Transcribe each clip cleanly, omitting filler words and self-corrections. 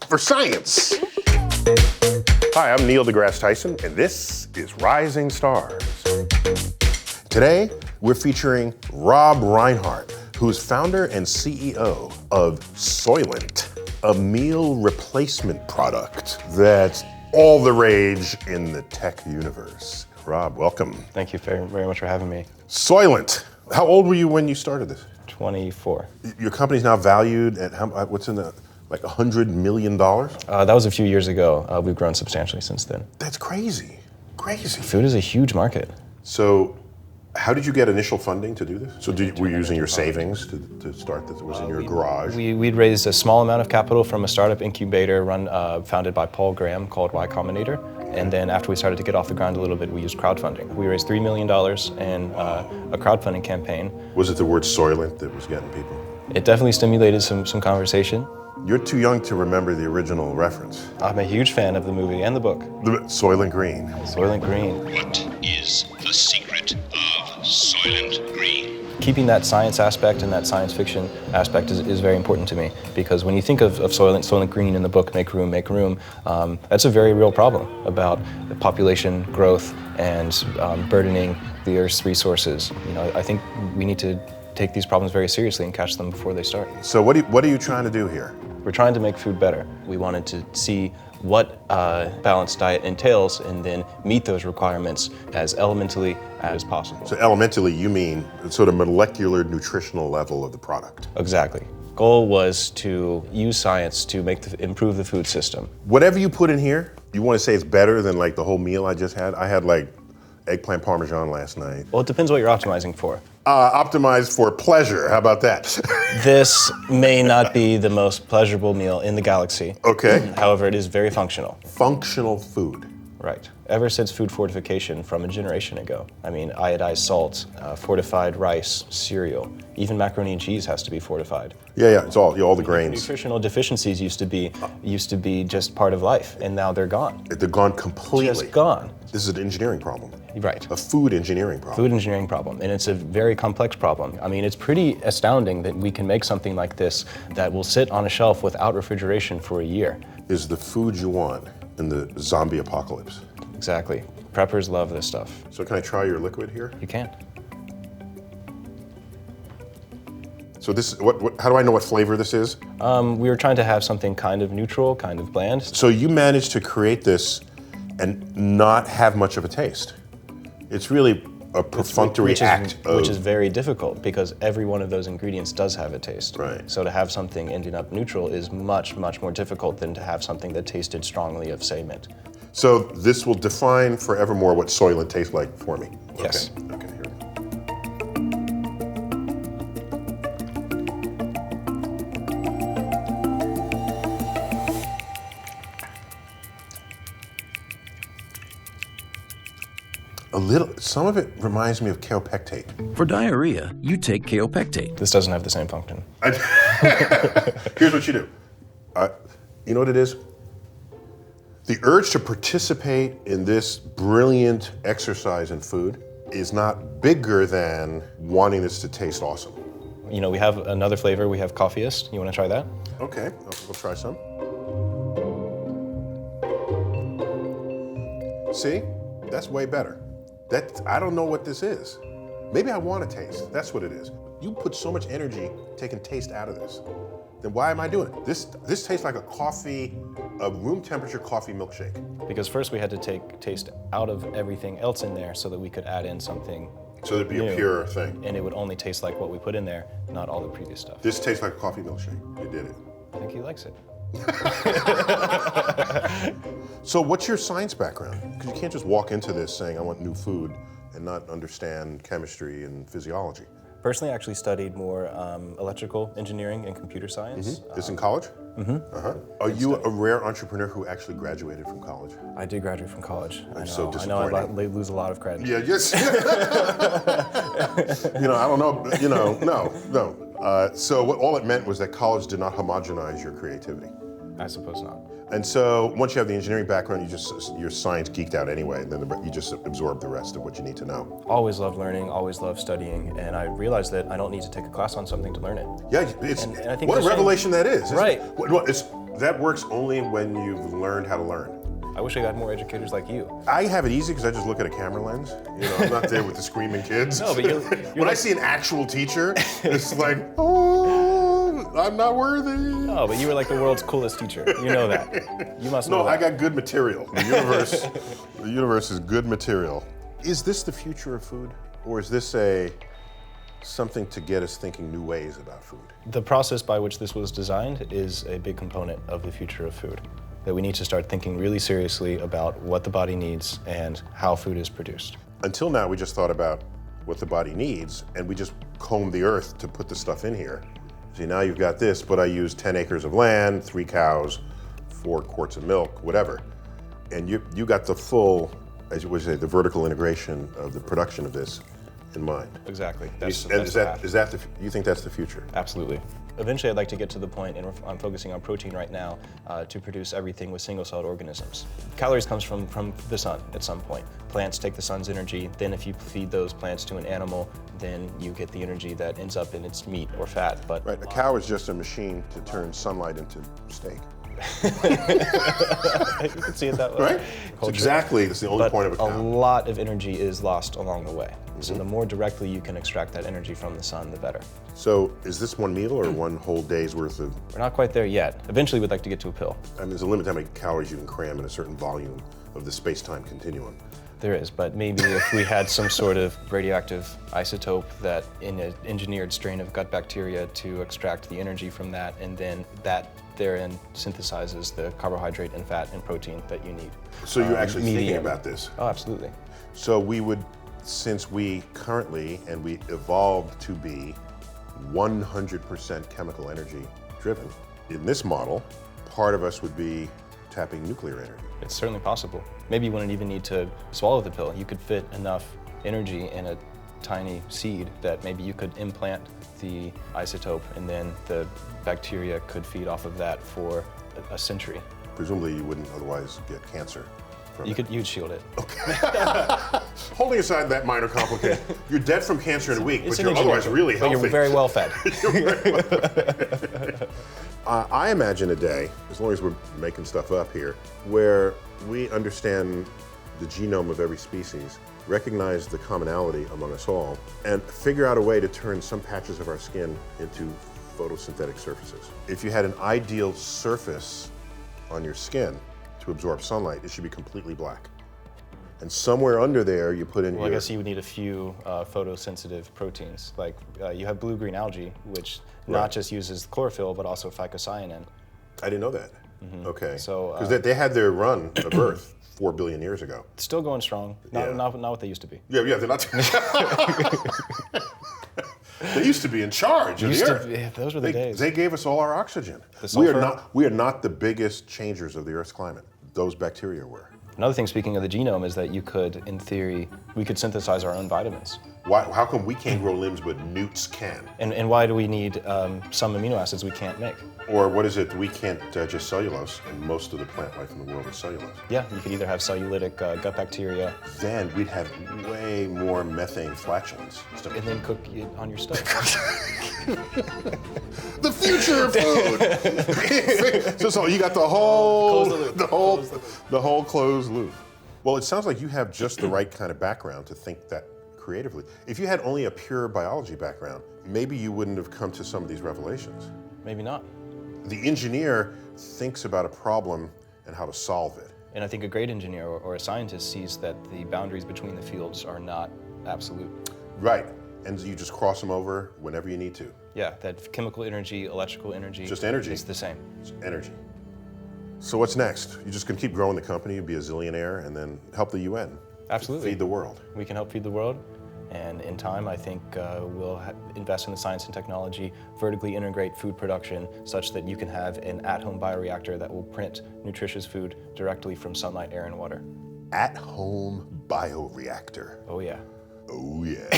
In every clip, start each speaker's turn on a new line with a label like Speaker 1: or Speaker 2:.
Speaker 1: For science. Hi, I'm Neil deGrasse Tyson, and this is Rising Stars. Today, we're featuring Rob Rhinehart, who's founder and CEO of Soylent, a meal replacement product that's all the rage in the tech universe. Rob, welcome.
Speaker 2: Thank you very, very much for having me.
Speaker 1: Soylent. How old were you when you started this?
Speaker 2: 24.
Speaker 1: Your company's now valued at what's in the, like $100 million?
Speaker 2: That was a few years ago. We've grown substantially since then.
Speaker 1: That's crazy. Crazy.
Speaker 2: Food is a huge market.
Speaker 1: So, how did you get initial funding to do this? So were you using your savings to start this? Was it in your garage?
Speaker 2: We'd raised a small amount of capital from a startup incubator founded by Paul Graham called Y Combinator. And then after we started to get off the ground a little bit, we used crowdfunding. We raised $3 million in a crowdfunding campaign.
Speaker 1: Was it the word Soylent that was getting people?
Speaker 2: It definitely stimulated some conversation.
Speaker 1: You're too young to remember the original reference.
Speaker 2: I'm a huge fan of the movie and the book.
Speaker 1: Soylent Green.
Speaker 2: Soylent Green.
Speaker 3: What is the secret of Soylent Green?
Speaker 2: Keeping that science aspect and that science fiction aspect is very important to me, because when you think of Soylent Green in the book, Make Room, that's a very real problem about population growth and burdening the Earth's resources. You know, I think we need to take these problems very seriously and catch them before they start.
Speaker 1: So what are you trying to do here?
Speaker 2: We're trying to make food better. We wanted to see what a balanced diet entails and then meet those requirements as elementally as possible.
Speaker 1: So elementally, you mean sort of molecular nutritional level of the product?
Speaker 2: Exactly. Goal was to use science to improve the food system.
Speaker 1: Whatever you put in here, you want to say it's better than like the whole meal I just had? I had like eggplant parmesan last night.
Speaker 2: Well, it depends what you're optimizing for.
Speaker 1: Optimized for pleasure, how about that?
Speaker 2: This may not be the most pleasurable meal in the galaxy.
Speaker 1: Okay.
Speaker 2: However, it is very functional.
Speaker 1: Functional food.
Speaker 2: Right. Ever since food fortification from a generation ago. I mean, iodized salt, fortified rice, cereal, even macaroni and cheese has to be fortified.
Speaker 1: Yeah, it's all the grains.
Speaker 2: Nutritional deficiencies used to be just part of life, and now they're gone.
Speaker 1: They're gone completely.
Speaker 2: Just gone.
Speaker 1: This is an engineering problem.
Speaker 2: Right.
Speaker 1: A food engineering problem.
Speaker 2: Food engineering problem, and it's a very complex problem. I mean, it's pretty astounding that we can make something like this that will sit on a shelf without refrigeration for a year.
Speaker 1: Is the food you want in the zombie apocalypse.
Speaker 2: Exactly. Preppers love this stuff.
Speaker 1: So can I try your liquid here?
Speaker 2: You can.
Speaker 1: So this, how do I know what flavor this is?
Speaker 2: We were trying to have something kind of neutral, kind of bland.
Speaker 1: So you managed to create this and not have much of a taste. It's really a perfunctory act of...
Speaker 2: Which is very difficult, because every one of those ingredients does have a taste.
Speaker 1: Right.
Speaker 2: So to have something ending up neutral is much, much more difficult than to have something that tasted strongly of, say, mint.
Speaker 1: So this will define forevermore what Soylent tastes like for me.
Speaker 2: Yes.
Speaker 1: Okay, here we go. Some of it reminds me of kaopectate.
Speaker 4: For diarrhea, you take kaopectate.
Speaker 2: This doesn't have the same function.
Speaker 1: Here's what you do. You know what it is? The urge to participate in this brilliant exercise in food is not bigger than wanting this to taste awesome.
Speaker 2: You know, we have another flavor. We have Coffeeist. You want to try that?
Speaker 1: Okay, we'll try some. See? That's way better. I don't know what this is. Maybe I want to taste. That's what it is. You put so much energy taking taste out of this. Then why am I doing it? This tastes like a room temperature coffee milkshake.
Speaker 2: Because first we had to take taste out of everything else in there so that we could add in something
Speaker 1: So there'd be
Speaker 2: new,
Speaker 1: a pure thing.
Speaker 2: and it would only taste like what we put in there, not all the previous stuff.
Speaker 1: This tastes like a coffee milkshake. You did it.
Speaker 2: I think he likes it.
Speaker 1: So what's your science background? Because you can't just walk into this saying, I want new food, and not understand chemistry and physiology.
Speaker 2: Personally, I actually studied more electrical engineering and computer science.
Speaker 1: This in college? Are you a rare entrepreneur who actually graduated from college?
Speaker 2: I did graduate from college. I know,
Speaker 1: so
Speaker 2: I know
Speaker 1: disappointing.
Speaker 2: I lose a lot of credit.
Speaker 1: Yeah, yes. I don't know, no. So all it meant was that college did not homogenize your creativity.
Speaker 2: I suppose not.
Speaker 1: And so once you have the engineering background, you're science geeked out anyway, and then you just absorb the rest of what you need to know.
Speaker 2: Always loved learning, always loved studying, and I realized that I don't need to take a class on something to learn it.
Speaker 1: Yeah,
Speaker 2: And I think
Speaker 1: what a revelation that is.
Speaker 2: Right.
Speaker 1: That works only when you've learned how to learn.
Speaker 2: I wish I had more educators like you.
Speaker 1: I have it easy because I just look at a camera lens. I'm not there with the screaming kids.
Speaker 2: No, but you're
Speaker 1: when I see an actual teacher, it's like, oh, I'm not worthy.
Speaker 2: No, but you were like the world's coolest teacher. You know that. You must know
Speaker 1: No,
Speaker 2: that.
Speaker 1: I got good material. The universe is good material. Is this the future of food? Or is this something to get us thinking new ways about food?
Speaker 2: The process by which this was designed is a big component of the future of food. That we need to start thinking really seriously about what the body needs and how food is produced.
Speaker 1: Until now, we just thought about what the body needs, and we just combed the earth to put the stuff in here. See, now you've got this, but I use 10 acres of land, 3 cows, 4 quarts of milk, whatever. And you got the full, as you would say, the vertical integration of the production of this in mind.
Speaker 2: Exactly.
Speaker 1: You think that's the future?
Speaker 2: Absolutely. Eventually, I'd like to get to the point, and I'm focusing on protein right now, to produce everything with single-celled organisms. Calories comes from the sun at some point. Plants take the sun's energy, then if you feed those plants to an animal, then you get the energy that ends up in its meat or fat. But
Speaker 1: right, a cow is just a machine to turn sunlight into steak.
Speaker 2: You can see it that way.
Speaker 1: Right? That's the only point of a cow.
Speaker 2: A lot of energy is lost along the way. Mm-hmm. So the more directly you can extract that energy from the sun, the better.
Speaker 1: So is this one meal or one whole day's worth of?
Speaker 2: We're not quite there yet. Eventually we'd like to get to a pill.
Speaker 1: I mean, there's a limit to how many calories you can cram in a certain volume of the space-time continuum.
Speaker 2: There is, but maybe if we had some sort of radioactive isotope that in an engineered strain of gut bacteria to extract the energy from that, and then that therein synthesizes the carbohydrate and fat and protein that you need.
Speaker 1: So you're actually thinking about this?
Speaker 2: Oh, absolutely.
Speaker 1: So we would, since we currently, and we evolved to be 100% chemical energy driven, in this model, part of us would be tapping nuclear energy.
Speaker 2: It's certainly possible. Maybe you wouldn't even need to swallow the pill. You could fit enough energy in a tiny seed that maybe you could implant the isotope and then the bacteria could feed off of that for a century.
Speaker 1: Presumably you wouldn't otherwise get cancer from it.
Speaker 2: You'd shield it.
Speaker 1: Okay. Holding aside that minor complication, you're dead from cancer in a week, but you're otherwise really healthy.
Speaker 2: But you're very well fed.
Speaker 1: I imagine a day, as long as we're making stuff up here, where we understand the genome of every species, recognize the commonality among us all, and figure out a way to turn some patches of our skin into photosynthetic surfaces. If you had an ideal surface on your skin to absorb sunlight, it should be completely black. And somewhere under there, you put in
Speaker 2: I guess you would need a few photosensitive proteins. Like you have blue-green algae, which not just uses chlorophyll, but also phycocyanin.
Speaker 1: I didn't know that. Mm-hmm. Okay.
Speaker 2: So
Speaker 1: because they had their run of Earth 4 billion years ago.
Speaker 2: Still going strong. Not what they used to be.
Speaker 1: Yeah, they're not. They used to be in charge of the Earth.
Speaker 2: Yeah, those were the days.
Speaker 1: They gave us all our oxygen. We are not the biggest changers of the Earth's climate. Those bacteria were.
Speaker 2: Another thing, speaking of the genome, is that you could, in theory, we could synthesize our own vitamins.
Speaker 1: How come we can't grow limbs but newts can?
Speaker 2: And why do we need some amino acids we can't make?
Speaker 1: Or what is it, we can't digest cellulose, and most of the plant life in the world is cellulose.
Speaker 2: Yeah, you could either have cellulitic gut bacteria.
Speaker 1: Then we'd have way more methane flatulence.
Speaker 2: And then cook it on your stove.
Speaker 1: The future of food! So you got the whole closed loop. Well, it sounds like you have just the right kind of background to think that creatively. If you had only a pure biology background, maybe you wouldn't have come to some of these revelations.
Speaker 2: Maybe not.
Speaker 1: The engineer thinks about a problem and how to solve it.
Speaker 2: And I think a great engineer or a scientist sees that the boundaries between the fields are not absolute.
Speaker 1: Right, and you just cross them over whenever you need to.
Speaker 2: Yeah, that chemical energy, electrical energy.
Speaker 1: Just energy.
Speaker 2: It's the same.
Speaker 1: It's energy. So what's next? You're just gonna keep growing the company, be a zillionaire, and then help the UN.
Speaker 2: Absolutely.
Speaker 1: Feed the world.
Speaker 2: We can help feed the world. And in time, I think we'll invest in the science and technology, vertically integrate food production such that you can have an at-home bioreactor that will print nutritious food directly from sunlight, air, and water.
Speaker 1: At-home bioreactor.
Speaker 2: Oh, yeah.
Speaker 1: Oh, yeah.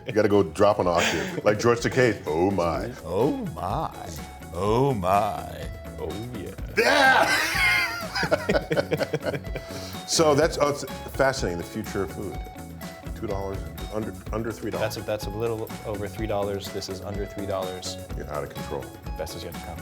Speaker 1: You gotta go drop an octave. Like George Takei, oh my.
Speaker 5: Oh my. Oh my.
Speaker 2: Oh yeah.
Speaker 1: Yeah! So it's fascinating, the future of food. $2, under $3.
Speaker 2: That's a little over $3. This is under $3.
Speaker 1: You're out of control.
Speaker 2: Best is yet to come.